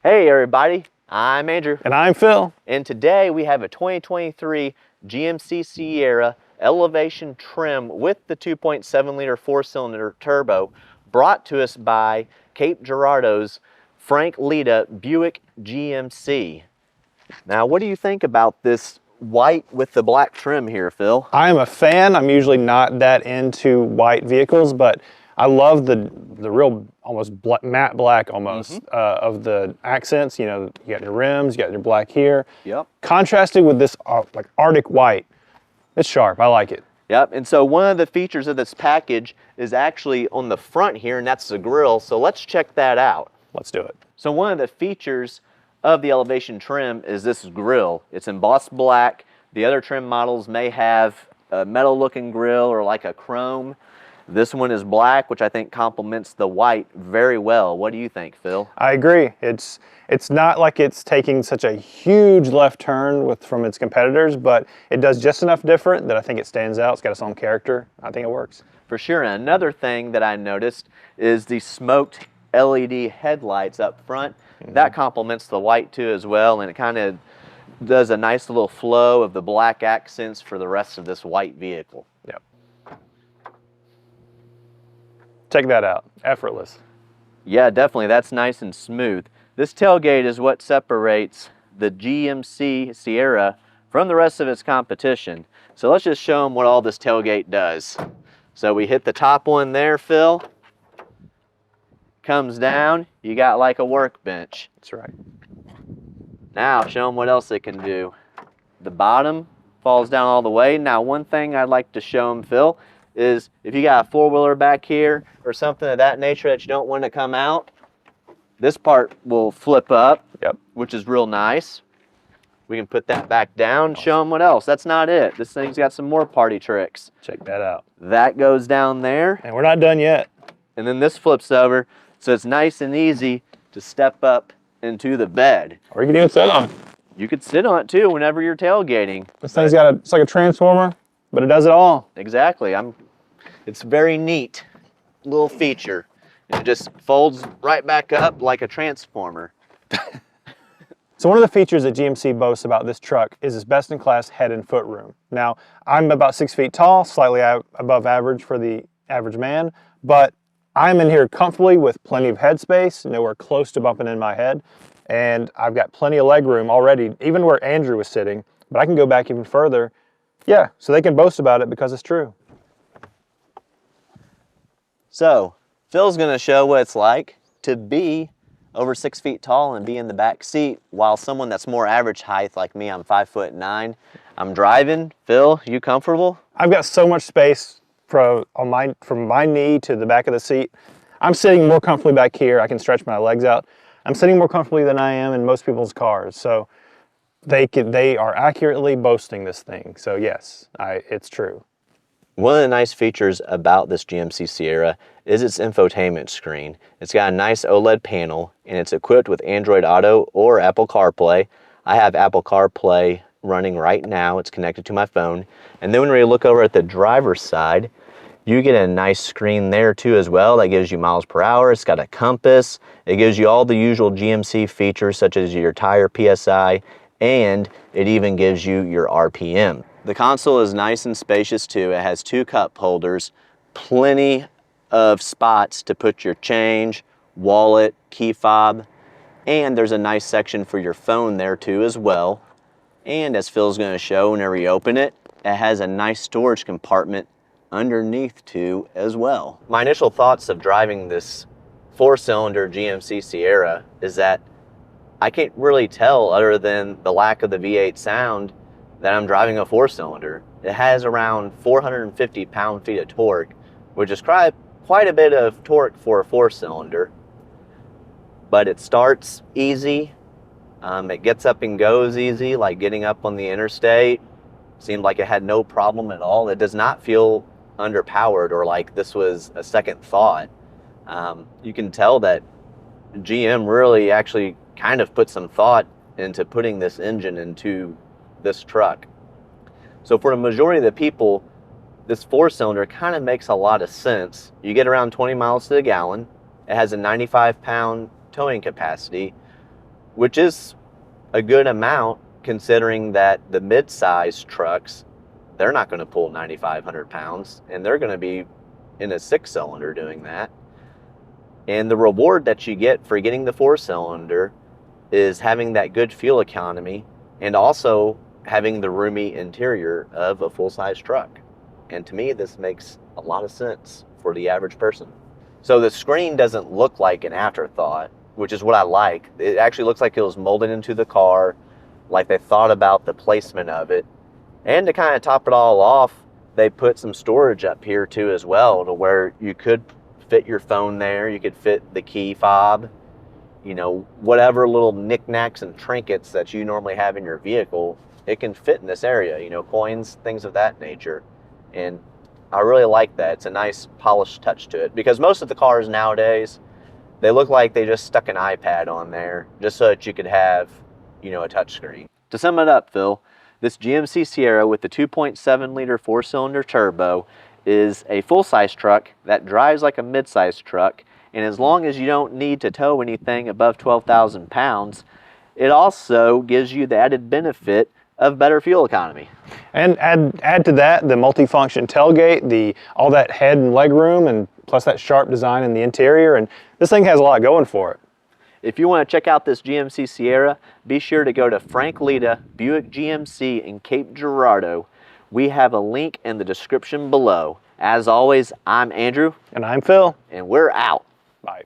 Hey everybody, I'm Andrew. And I'm Phil. And today we have a 2023 GMC Sierra elevation trim with the 2.7 liter 4-cylinder turbo brought to us by Cape Girardeau's Frank Leta Buick GMC. Now what do you think about this white with the black trim here, Phil? I'm a fan. I'm usually not that into white vehicles, but I love the real almost matte black almost of the accents. You know, you got your rims, you got your black here. Yep. Contrasted with this like Arctic white. It's sharp. I like it. Yep, and so one of the features of this package is actually on the front here, and that's the grille. So let's check that out. Let's do it. So one of the features of the elevation trim is this grille. It's embossed black. The other trim models may have a metal looking grille or like a chrome. This one is black, which I think complements the white very well. What do you think, Phil? I agree. It's not like it's taking such a huge left turn from its competitors, but it does just enough different that I think it stands out. It's got its own character. I think it works. For sure. And another thing that I noticed is the smoked LED headlights up front. That complements the white too as well, and it kind of does a nice little flow of the black accents for the rest of this white vehicle. Yep. Check that out. Effortless. Yeah, definitely. That's nice and smooth. This tailgate is what separates the GMC Sierra from the rest of its competition. So let's just show them what all this tailgate does. So we hit the top one there, Phil. Comes down, you got like a workbench. That's right. Now show them what else it can do. The bottom falls down all the way. Now one thing I'd like to show them, Phil, is if you got a four-wheeler back here or something of that nature that you don't want to come out, this part will flip up, which is real nice. We can put that back down, show them what else. That's not it. This thing's got some more party tricks. Check that out. That goes down there. And we're not done yet. And then this flips over, so it's nice and easy to step up into the bed. Or you can even sit on it. You could sit on it too whenever you're tailgating. This thing's got it's like a transformer, but it does it all. Exactly. It's very neat little feature. It just folds right back up like a transformer. So one of the features that GMC boasts about this truck is its best-in-class head and foot room. Now, I'm about 6 feet tall, slightly above average for the average man, but I'm in here comfortably with plenty of head space, nowhere close to bumping in my head, and I've got plenty of leg room already, even where Andrew was sitting, but I can go back even further. Yeah, so they can boast about it because it's true. So, Phil's gonna show what it's like to be over 6 feet tall and be in the back seat, while someone that's more average height like me, I'm 5'9". I'm driving. Phil, you comfortable? I've got so much space from my knee to the back of the seat. I'm sitting more comfortably back here. I can stretch my legs out. I'm sitting more comfortably than I am in most people's cars. So they are accurately boasting this thing. So yes, it's true. One of the nice features about this GMC Sierra is its infotainment screen. It's got a nice OLED panel and it's equipped with Android Auto or Apple CarPlay. I have Apple CarPlay running right now. It's connected to my phone. And then when we look over at the driver's side, you get a nice screen there too as well. That gives you miles per hour. It's got a compass. It gives you all the usual GMC features such as your tire PSI, and it even gives you your RPM. The console is nice and spacious too. It has 2 cup holders, plenty of spots to put your change, wallet, key fob, and there's a nice section for your phone there too as well. And as Phil's going to show whenever you open it, it has a nice storage compartment underneath too as well. My initial thoughts of driving this 4-cylinder GMC Sierra is that I can't really tell, other than the lack of the V8 sound, that I'm driving a 4-cylinder. It has around 450 pound-feet of torque, which is quite a bit of torque for a 4-cylinder. But it starts easy. It gets up and goes easy, like getting up on the interstate. Seemed like it had no problem at all. It does not feel underpowered or like this was a second thought. You can tell that GM really actually kind of put some thought into putting this engine into this truck. So for the majority of the people, this 4-cylinder kind of makes a lot of sense. You get around 20 miles to the gallon. It has a 95 pound towing capacity, which is a good amount considering that the mid-size trucks, they're not going to pull 9,500 pounds, and they're going to be in a 6-cylinder doing that. And the reward that you get for getting the 4-cylinder is having that good fuel economy and also having the roomy interior of a full-size truck. And to me, this makes a lot of sense for the average person. So the screen doesn't look like an afterthought, which is what I like. It actually looks like it was molded into the car, like they thought about the placement of it. And to kind of top it all off, they put some storage up here too as well, to where you could fit your phone there, you could fit the key fob, you know, whatever little knickknacks and trinkets that you normally have in your vehicle, it can fit in this area, you know, coins, things of that nature. And I really like that. It's a nice polished touch to it, because most of the cars nowadays, they look like they just stuck an iPad on there just so that you could have, you know, a touchscreen. To sum it up, Phil, this GMC Sierra with the 2.7 liter 4-cylinder turbo is a full-size truck that drives like a mid-size truck, and as long as you don't need to tow anything above 12,000 pounds, it also gives you the added benefit of better fuel economy. And add to that the multifunction tailgate, all that head and leg room, and plus that sharp design in the interior, and this thing has a lot going for it. If you want to check out this GMC Sierra, be sure to go to Frank Leta Buick GMC in Cape Girardeau. We have a link in the description below. As always, I'm Andrew. And I'm Phil. And we're out. Bye.